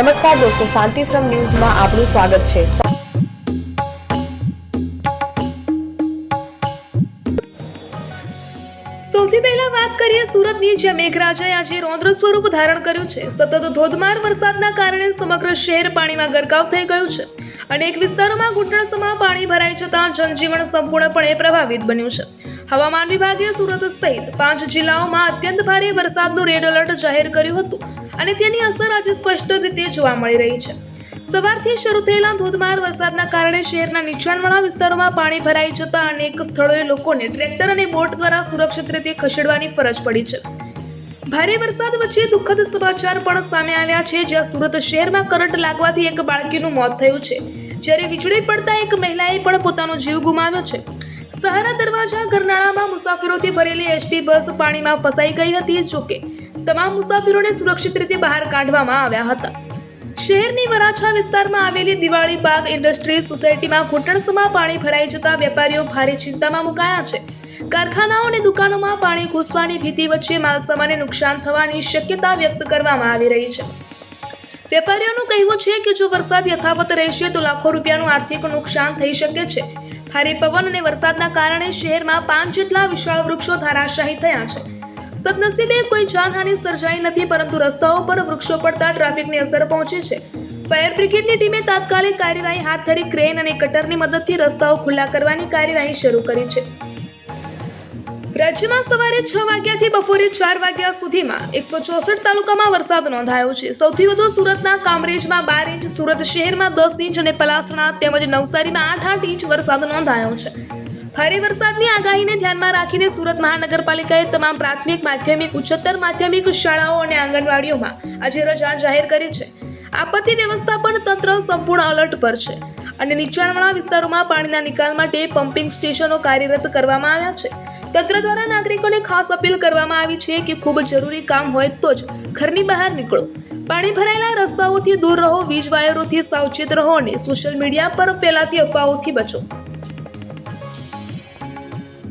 નમસ્કાર દોસ્તો, શાંતિશ્રમ ન્યૂઝમાં આપનું સ્વાગત છે। સૌથી પહેલા વાત કરીએ સુરતની, જ્યાં મેઘરાજાએ આજે રૌદ્ર સ્વરૂપ ધારણ કર્યું છે। સતત ધોધમાર વરસાદના કારણે સમગ્ર શહેર પાણીમાં ગરકાવ થઈ ગયું છે। અનેક વિસ્તારોમાં ઘૂંટણસમાં પાણી ભરાઈ જતાં જનજીવન સંપૂર્ણપણે પ્રભાવિત બન્યું છે। હવામાન વિભાગે સુરત સહિત 5 જિલ્લાઓમાં અત્યંત ભારે વરસાદનું રેડ એલર્ટ જાહેર કર્યું હતું અને તેની અસર આજે સ્પષ્ટ રીતે જોવા મળી રહી છે। સવારથી શરૂ થયેલા ધોધમાર વરસાદના કારણે શહેરના નીચાણવાળા વિસ્તારોમાં પાણી ભરાઈ જતા અનેક સ્થળોએ લોકોને ટ્રેક્ટર અને બોટ દ્વારા સુરક્ષિત રીતે ખસેડવાની ફરજ પડી છે। ભારે વરસાદ વચ્ચે દુઃખદ સમાચાર પણ સામે આવ્યા છે, જ્યાં સુરત શહેરમાં કરંટ લાગવાથી એક બાળકીનું મોત થયું છે, જ્યારે વીજળી પડતા એક મહિલાએ પણ પોતાનો જીવ ગુમાવ્યો છે। સહારા દરવાજા ગરનાળામાં મુસાફરોથી ભરેલી એસટી બસ પાણીમાં ફસાઈ ગઈ હતી। જોકે તમામ મુસાફરોને સુરક્ષિત રીતે બહાર કાઢવામાં આવ્યા હતા। શહેરની વરાછા વિસ્તારમાં આવેલી દિવાળી બાગ ઇન્ડસ્ટ્રીઝ સોસાયટીમાં ઘૂંટણસમાં પાણી ભરાઈ જતા વેપારીઓ ભારે ચિંતામાં મુકાયા છે। કારખાનાઓ અને દુકાનોમાં પાણી ઘૂસવાની ભીતિ વચ્ચે માલસામાનને નુકસાન થવાની શક્યતા વ્યક્ત કરવામાં આવી રહી છે। વેપારીઓનું કહેવું છે કે જો વરસાદ યથાવત રહેશે તો લાખો રૂપિયાનું આર્થિક નુકસાન થઈ શકે છે। ભારે પવન અને વરસાદના કારણે શહેરમાં 5 જેટલા વિશાળ વૃક્ષો ધરાશાયી થયા છે। સદનસીબે કોઈ જાનહાનિ સર્જાઈ નથી, પરંતુ રસ્તાઓ પર વૃક્ષો પડતા ટ્રાફિકની અસર પહોંચી છે। ફાયર બ્રિગેડની ટીમે તાત્કાલિક કાર્યવાહી હાથ ધરી ક્રેન અને કટરની મદદથી રસ્તાઓ ખુલ્લા કરવાની કાર્યવાહી શરૂ કરી છે। રાજ્યમાં સવારે 6 વાગ્યાથી બપોરે 4 વાગ્યા સુધીમાં 164 તાલુકામાં વરસાદ નોંધાયો છે। સૌથી વધુ સુરતના કામરેજમાં 12 ઇંચ, સુરત શહેરમાં 10 ઇંચ અને પલાસણા તેમજ નવસારીમાં 8 ઇંચ વરસાદ નોંધાયો છે। ભારે વરસાદની આગાહીને ધ્યાનમાં રાખીને સુરત મહાનગરપાલિકાએ તમામ પ્રાથમિક, માધ્યમિક, ઉચ્ચતર માધ્યમિક શાળાઓ અને આંગણવાડીઓમાં આજે રજા જાહેર કરી છે। આપત્તિ વ્યવસ્થાપન તંત્ર સંપૂર્ણ અલર્ટ પર છે અને નીચાણવાળા વિસ્તારોમાં પાણીના નિકાલ માટે પમ્પિંગ સ્ટેશનો કાર્યરત કરવામાં આવ્યા છે। તંત્ર દ્વારા નાગરિકોને ખાસ અપીલ કરવામાં આવી છે કે ખૂબ જરૂરી કામ હોય તો જ ઘરની બહાર નીકળો, પાણી ભરાયેલા રસ્તાઓથી દૂર રહો, વીજ વાયરોથી સાવચેત રહો અને સોશિયલ મીડિયા પર ફેલાતી અફવાઓથી બચો।